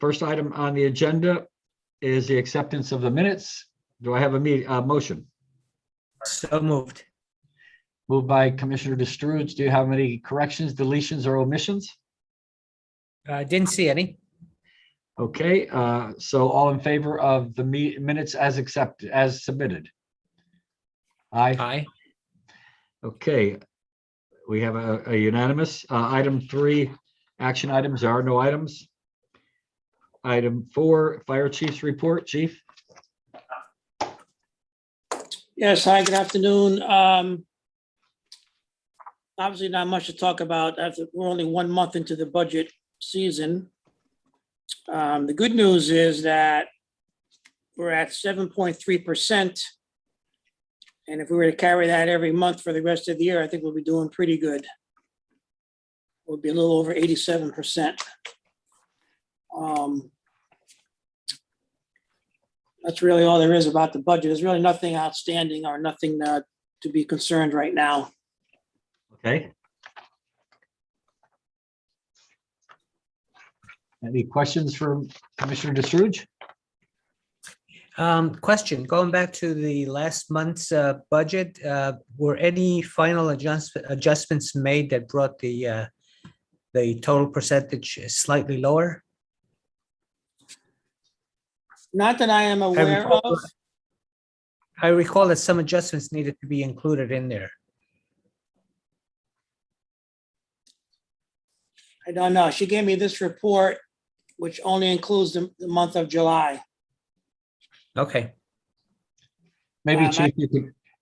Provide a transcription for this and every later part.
First item on the agenda is the acceptance of the minutes. Do I have a motion? So moved. Moved by Commissioner Destruge. Do you have any corrections, deletions, or omissions? Didn't see any. Okay, so all in favor of the minutes as accepted, as submitted? Aye. Aye. Okay, we have a unanimous. Item 3, action items. There are no items. Item 4, fire chief's report. Chief? Yes, hi, good afternoon. Obviously not much to talk about. We're only 1 month into the budget season. The good news is that we're at 7.3%. And if we were to carry that every month for the rest of the year, I think we'll be doing pretty good. We'll be a little over 87%. That's really all there is about the budget. There's really nothing outstanding or nothing to be concerned right now. Okay. Any questions for Commissioner Destruge? Question, going back to the last month's budget, were any final adjustments made that brought the total percentage slightly lower? Not that I am aware of. I recall that some adjustments needed to be included in there. I don't know. She gave me this report, which only includes the month of July. Okay. Maybe Chief,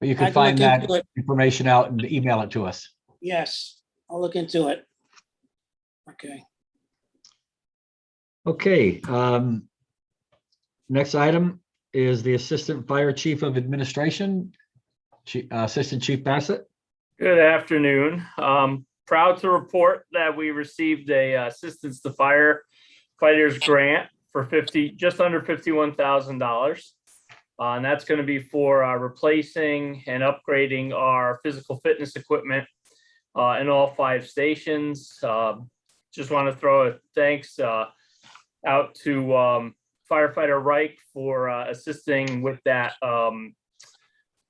you could find that information out and email it to us. Yes, I'll look into it. Okay. Okay. Next item is the Assistant Fire Chief of Administration, Assistant Chief Bassett. Good afternoon. Proud to report that we received a Assistance to Firefighters grant for just under $51,000. And that's going to be for replacing and upgrading our physical fitness equipment in all 5 stations. Just want to throw a thanks out to Firefighter Reich for assisting with that,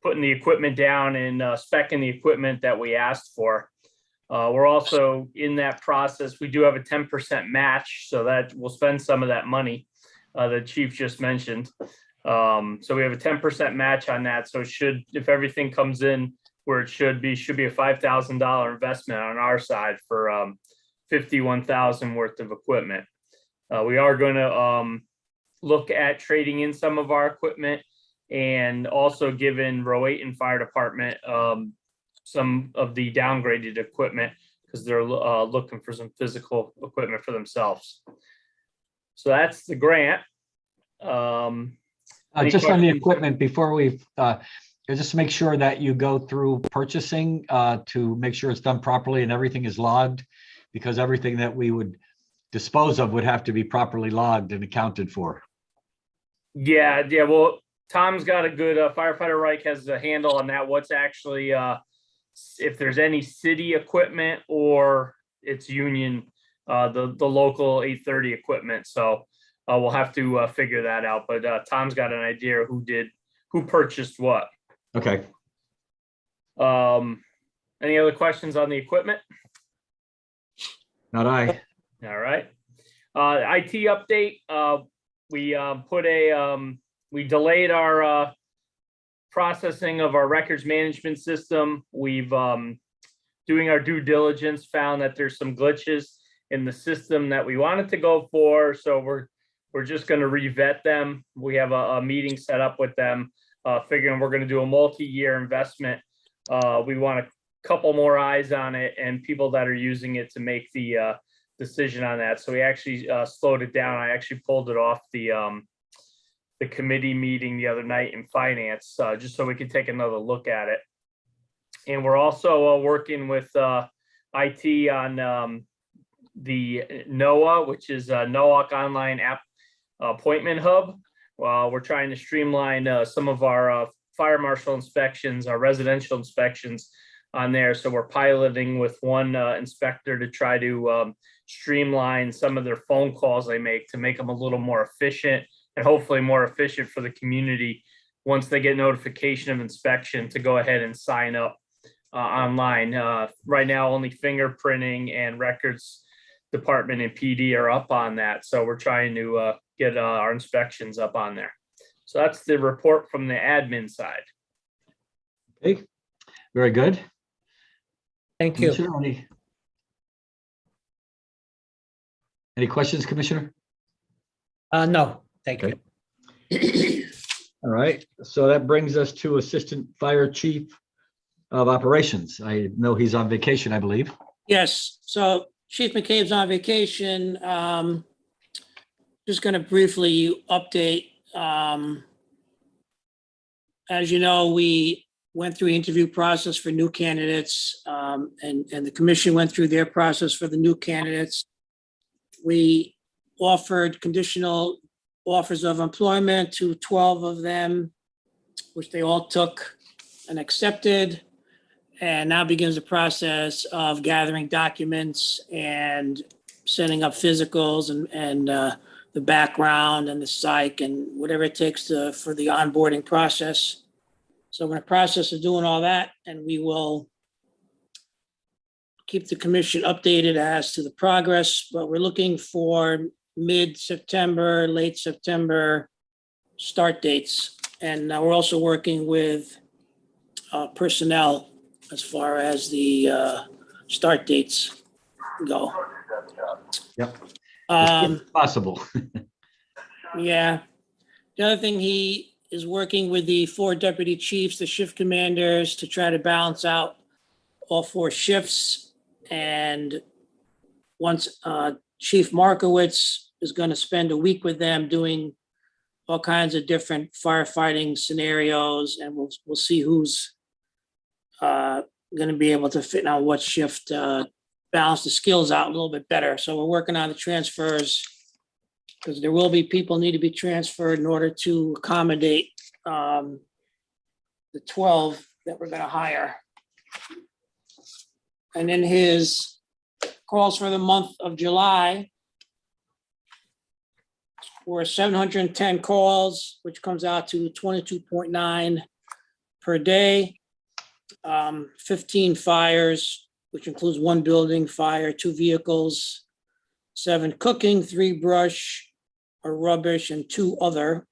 putting the equipment down and speccing the equipment that we asked for. We're also in that process. We do have a 10% match, so that we'll spend some of that money the Chief just mentioned. So we have a 10% match on that. So it should, if everything comes in where it should be a $5,000 investment on our side for $51,000 worth of equipment. We are going to look at trading in some of our equipment and also giving Rowayton Fire Department some of the downgraded equipment because they're looking for some physical equipment for themselves. So that's the grant. Just on the equipment, before we just make sure that you go through purchasing to make sure it's done properly and everything is logged, because everything that we would dispose of would have to be properly logged and accounted for. Yeah. Well, Tom's got a good Firefighter Reich has a handle on that. What's actually if there's any city equipment or it's union, the local 830 equipment. So we'll have to figure that out. But Tom's got an idea who purchased what. Okay. Any other questions on the equipment? Not I. All right. IT update. We delayed our processing of our records management system. We've doing our due diligence found that there's some glitches in the system that we wanted to go for. So we're just going to revet them. We have a meeting set up with them, figuring we're going to do a multi-year investment. We want a couple more eyes on it and people that are using it to make the decision on that. So we actually slowed it down. I actually pulled it off the committee meeting the other night in finance, just so we could take another look at it. And we're also working with IT on the NOAA, which is NOAA Online App Appointment Hub. We're trying to streamline some of our fire marshal inspections, our residential inspections on there. So we're piloting with one inspector to try to streamline some of their phone calls they make to make them a little more efficient and hopefully more efficient for the community once they get notification of inspection to go ahead and sign up online. Right now, only fingerprinting and records department and PD are up on that. So we're trying to get our inspections up on there. So that's the report from the admin side. Okay, very good. Thank you. Commissioner, any questions, Commissioner? No, thank Okay. you. All right, so that brings us to Assistant Fire Chief of Operations. I know he's on vacation, I believe. Yes, so Chief McCabe's on vacation. Just going to briefly update. As you know, we went through interview process for new candidates, and the commission went through their process for the new candidates. We offered conditional offers of employment to 12 of them, which they all took and accepted. And now begins the process of gathering documents and setting up physicals and the background and the psych and whatever it takes for the onboarding process. So we're in the process of doing all that, and we will keep the commission updated as to the progress, but we're looking for mid-September, late September start dates. And we're also working with personnel as far as the start dates go. Yep. As soon as possible. Yeah. The other thing, he is working with the 4 deputy chiefs, the shift commanders, to try to balance out all 4 shifts. And once Chief Markowitz is going to spend a week with them doing all kinds of different firefighting scenarios, and we'll see who's going to be able to fit on what shift, balance the skills out a little bit better. So we're working on the transfers because there will be people need to be transferred in order to accommodate the 12 that we're going to hire. And then his calls for the month of July were 710 calls, which comes out to 22.9 per day. 15 fires, which includes 1 building fire, 2 vehicles, 7 cooking, 3 brush or rubbish, and 2 other.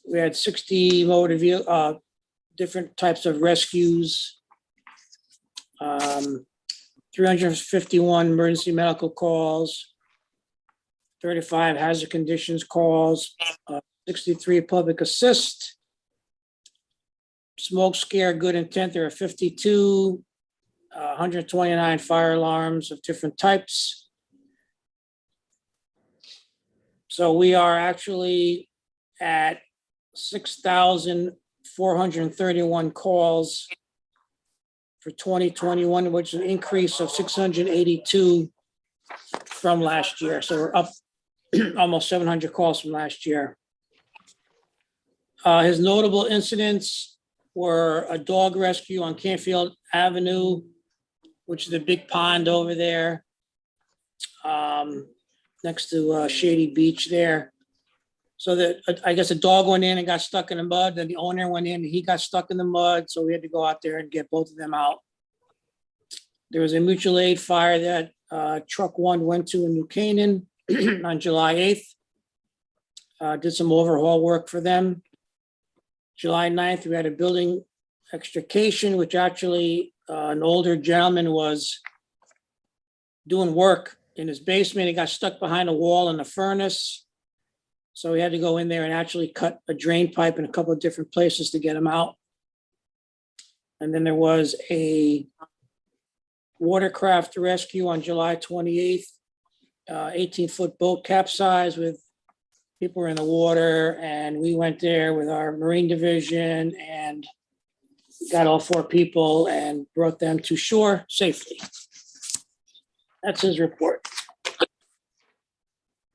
We had 60 motor vehicle, different types of rescues, 351 emergency medical calls, 35 hazard conditions calls, 63 public assist, smoke scare, good intent, there are 52, 129 fire alarms of different types. So we are actually at 6,431 calls for 2021, which is an increase of 682 from last year. So we're up almost 700 calls from last year. His notable incidents were a dog rescue on Canfield Avenue, which is a big pond over there, next to Shady Beach there. So that, I guess a dog went in and got stuck in the mud, then the owner went in and he got stuck in the mud. So we had to go out there and get both of them out. There was a mutual aid fire that truck 1 went to in New Canaan on July 8th. Did some overhaul work for them. July 9th, we had a building extrication, which actually an older gentleman was doing work in his basement. He got stuck behind a wall in the furnace. So we had to go in there and actually cut a drain pipe in a couple of different places to get him out. And then there was a watercraft rescue on July 28th, 18-foot boat capsized with people were in the water, and we went there with our Marine Division and got all 4 people and brought them to shore safely. That's his report.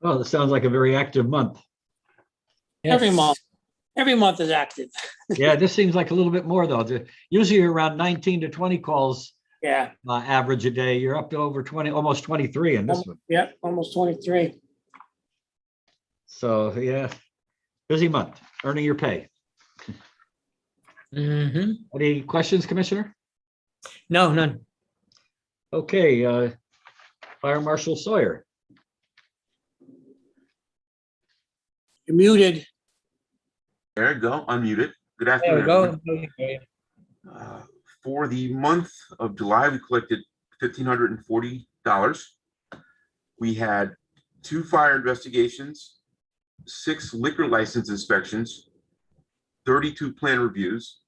Oh, this sounds like a very active month. Every month is active. Yeah, this seems like a little bit more though. Usually around 19 to 20 calls Yeah, average a day. You're up to over 20, almost 23 in this one. yeah, almost 23. So, yeah, busy month, earning your pay. Mhm. Any questions, Commissioner? No, none. Okay, Fire Marshal Sawyer. You're muted. There you go, unmuted. Good There we afternoon, go. everyone. For the month of July, we collected $1,540. We had 2 fire investigations, 6 liquor license inspections, 32 plan reviews,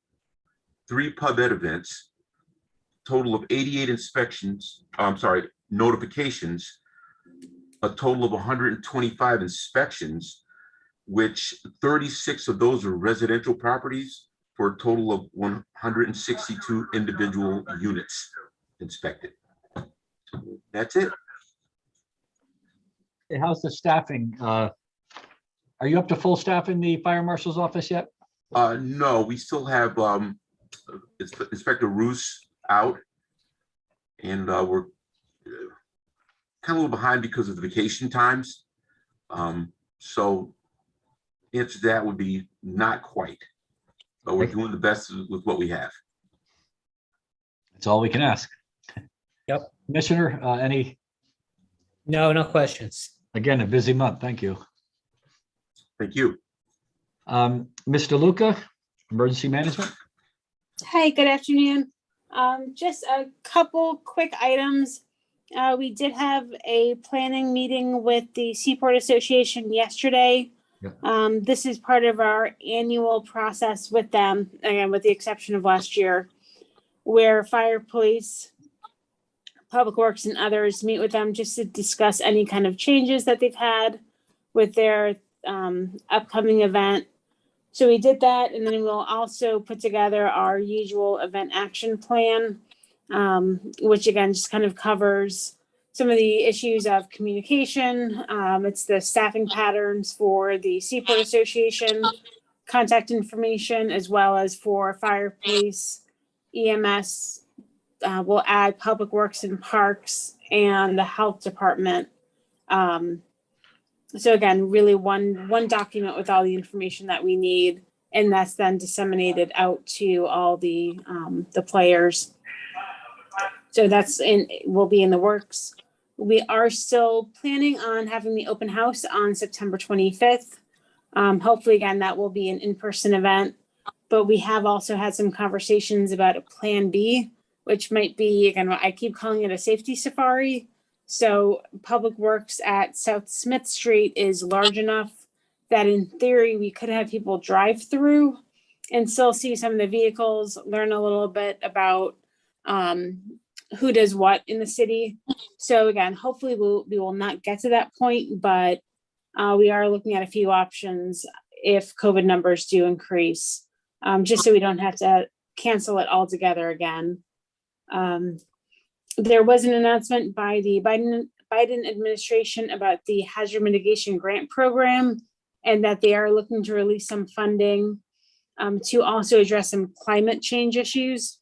3 pub ed events, total of 88 notifications, a total of 125 inspections, which 36 of those are residential properties for a total of 162 individual units inspected. That's it. Hey, how's the staffing? Are you up to full staff in the Fire Marshal's office yet? No, we still have Inspector Roos out, and we're kind of a little behind because of the vacation times. So answer to that would be not quite, but we're doing the best with what we have. That's all we can ask. Yep. Commissioner, any, No, no questions. again, a busy month. Thank you. Thank you. Mr. Luca, Emergency Management. Hi, good afternoon. Just a couple quick items. We did have a planning meeting with the Seaport Association yesterday. Yeah. This is part of our annual process with them, again, with the exception of last year, where fire, police, public works, and others meet with them just to discuss any kind of changes that they've had with their upcoming event. So we did that, and then we'll also put together our usual event action plan, which again just kind of covers some of the issues of communication. It's the staffing patterns for the Seaport Association, contact information, as well as for fire, police, EMS. We'll add public works and parks and the health department. So again, really one document with all the information that we need, and that's then disseminated out to all the players. So will be in the works. We are still planning on having the open house on September 25th. Hopefully, again, that will be an in-person event, but we have also had some conversations about a plan B, which might be, again, I keep calling it a safety safari. So Public Works at South Smith Street is large enough that in theory, we could have people drive through and still see some of the vehicles, learn a little bit about who does what in the city. So again, hopefully we will not get to that point, but we are looking at a few options if COVID numbers do increase, just so we don't have to cancel it altogether again. There was an announcement by the Biden administration about the hazard mitigation grant program, and that they are looking to release some funding to also address some climate change issues.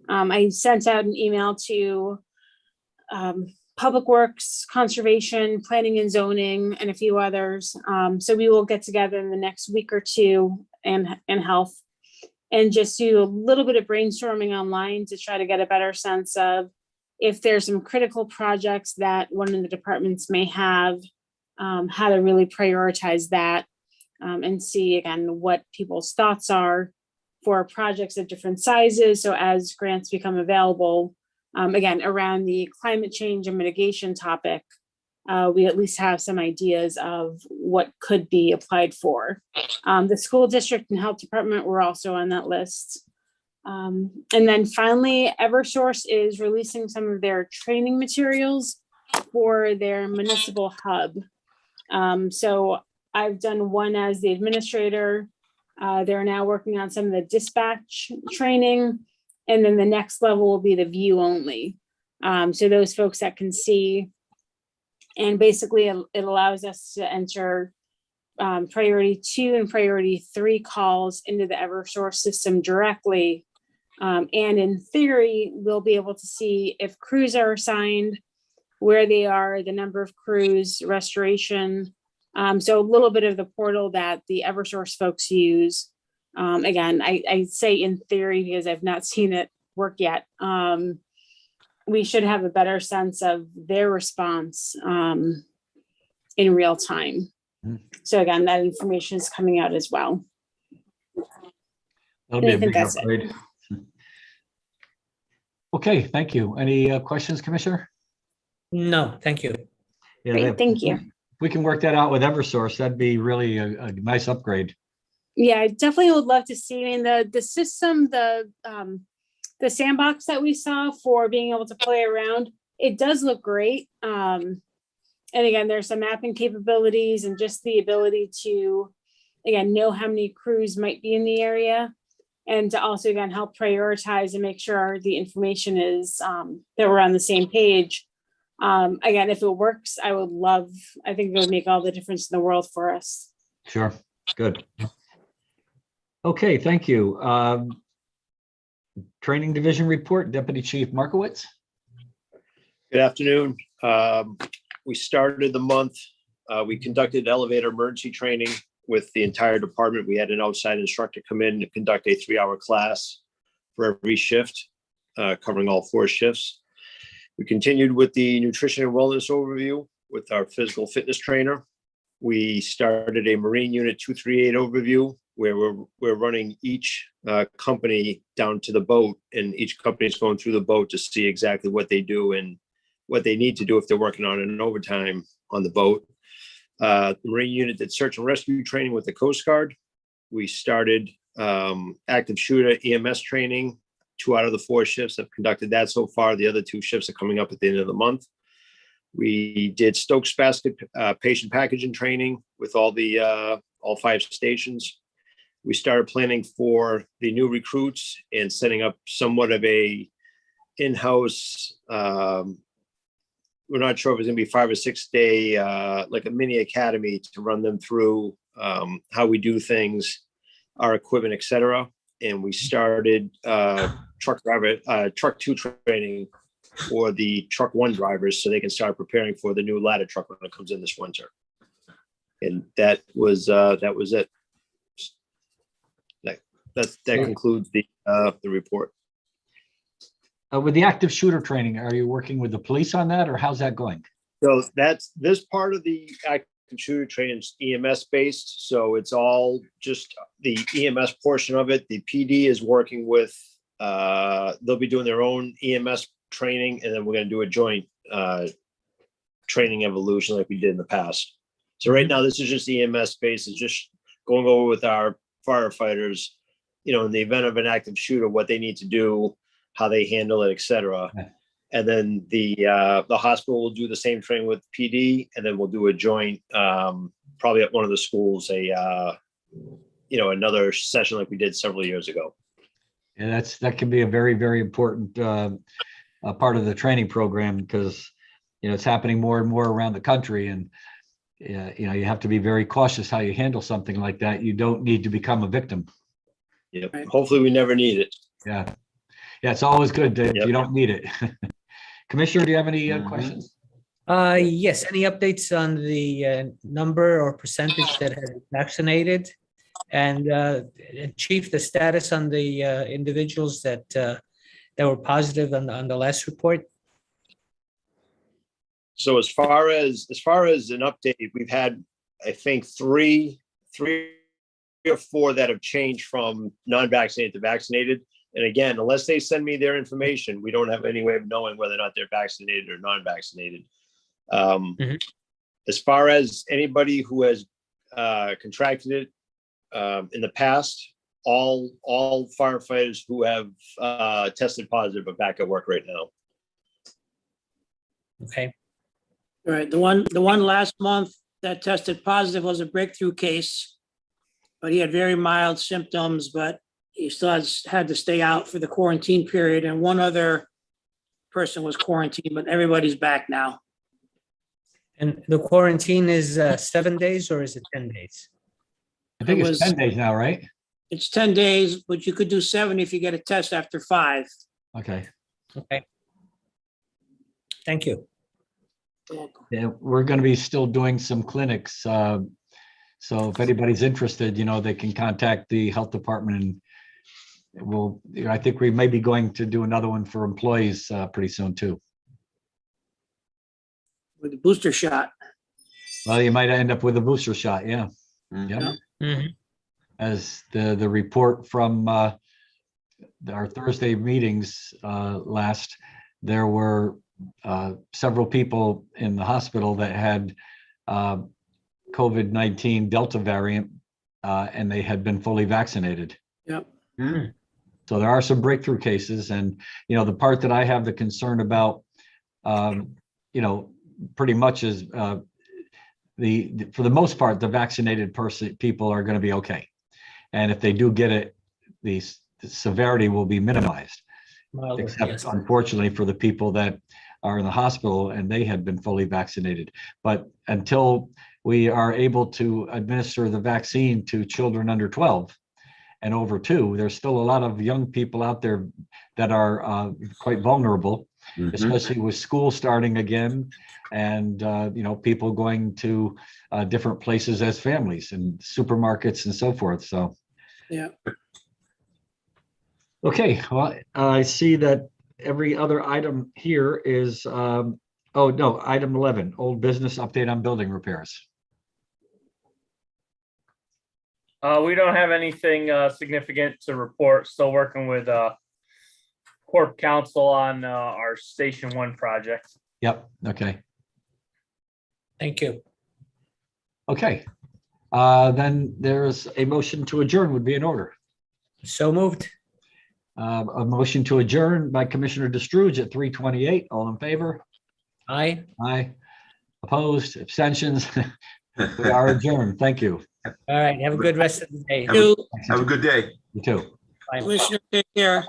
I sent out an email to Public Works, Conservation, Planning and Zoning, and a few others. So we will get together in the next week or two, and Health, and just do a little bit of brainstorming online to try to get a better sense of if there's some critical projects that one of the departments may have, how to really prioritize that, and see again what people's thoughts are for projects of different sizes. So as grants become available, again, around the climate change and mitigation topic, we at least have some ideas of what could be applied for. The school district and health department were also on that list. And then finally, Eversource is releasing some of their training materials for their municipal hub. So I've done one as the administrator. They're now working on some of the dispatch training. And then the next level will be the view only. So those folks that can see, and basically it allows us to enter priority 2 and priority 3 calls into the Eversource system directly, And in theory, we'll be able to see if crews are assigned, where they are, the number of crews, restoration. So a little bit of the portal that the Eversource folks use. Again, I say in theory because I've not seen it work yet. We should have a better sense of their response in real time. So again, that information is coming out as well. That'll be I a think big that's it. upgrade. Okay, thank you. Any questions, Commissioner? No, thank you. Yeah, Great, that- thank you. We can work that out with Eversource. That'd be really a nice upgrade. Yeah, I definitely would love to see. I mean, the system, the sandbox that we saw for being able to play around, it does look great. And again, there's some mapping capabilities and just the ability to, again, know how many crews might be in the area. And to also, again, help prioritize and make sure the information is, that we're on the same page. Again, if it works, I think it would make all the difference in the world for us. Sure, good. Okay, thank you. Training Division Report, Deputy Chief Markowitz. Good afternoon. We started the month, we conducted elevator emergency training with the entire department. We had an outside instructor come in to conduct a 3-hour class for every shift, covering all 4 shifts. We continued with the nutrition and wellness overview with our physical fitness trainer. We started a Marine Unit 238 overview where we're running each company down to the boat, and each company is going through the boat to see exactly what they do and what they need to do if they're working on an overtime on the boat. The Marine Unit did search and rescue training with the Coast Guard. We started active shooter EMS training. 2 out of the 4 shifts have conducted that so far. The other 2 shifts are coming up at the end of the month. We did Stokes basket patient packaging training with all 5 stations. We started planning for the new recruits and setting up somewhat of a in-house, we're not sure if it's gonna be 5 or 6 day, like a mini academy to run them through how we do things, our equipment, et cetera. And we started truck 2 training for the truck 1 drivers so they can start preparing for the new ladder truck when it comes in this winter. And that was it. That concludes the report. With the active shooter training, are you working with the police on that, or how's that going? So that's this part of the active shooter training is EMS based. So it's all just the EMS portion of it. The PD is working with, they'll be doing their own EMS training, and then we're going to do a joint training evolution like we did in the past. So right now, this is just EMS based. It's just going over with our firefighters, in the event of an active shooter, what they need to do, how they handle it, et cetera. Okay. And then the hospital will do the same training with PD, and then we'll do a joint, probably at one of the schools, another session like we did several years ago. And that can be a very, very important part of the training program, because it's happening more and more around the country, and you have to be very cautious how you handle something like that. You don't need to become a victim. Yep. Right. Hopefully we never need it. Yeah, it's always good if Yep. you don't need it. Commissioner, do you have any questions? Yes, any updates on the number or percentage that have been vaccinated? And Chief, the status on the individuals that were positive on the last report? So as far as an update, we've had, I think, three or 4 that have changed from non-vaccinated to vaccinated. And again, unless they send me their information, we don't have any way of knowing whether or not they're vaccinated or non-vaccinated. As far as anybody who has contracted it in the past, all firefighters who have tested positive are back at work right now. Okay. All right, the one last month that tested positive was a breakthrough case, but he had very mild symptoms, but he still had to stay out for the quarantine period, and one other person was quarantined, but everybody's back now. And the quarantine is 7 days, or is it 10 days? I think It it's was- 10 days now, right? It's 10 days, but you could do 7 if you get a test after 5. Okay. Okay. Thank you. Yeah, we're going to be still doing some clinics. So if anybody's interested, they can contact the health department and I think we may be going to do another one for employees pretty soon too. With the booster shot. Well, you might end up with a booster shot. Yeah. Mhm. Mhm. As the report from our Thursday meetings last, there were several people in the hospital that had COVID-19 Delta variant, and they had been fully vaccinated. Yep. So there are some breakthrough cases, and the part that I have the concern about, pretty much is for the most part, the vaccinated people are going to be okay, and if they do get it, the severity will be minimized. Milder, Except yes. unfortunately for the people that are in the hospital and they had been fully vaccinated. But until we are able to administer the vaccine to children under 12 and over 2, there's still a lot of young people out there that are quite vulnerable, Mhm. especially with school starting again and people going to different places as families and supermarkets and so forth. So Yeah. okay, well, I see that every other item here is, oh, no, item 11, old business update on building repairs. We don't have anything significant to report. Still working with Corp Council on our Station 1 project. Yep, okay, Thank you. okay. Then there's a motion to adjourn would be in order. So moved. A motion to adjourn by Commissioner Destruge at 3:28. All in favor? Aye. Aye. Opposed, abstentions? We are adjourned. Thank you. All right. Have a good rest of the day. Have a- Have a good day. You too. Bye. Commissioner, take care.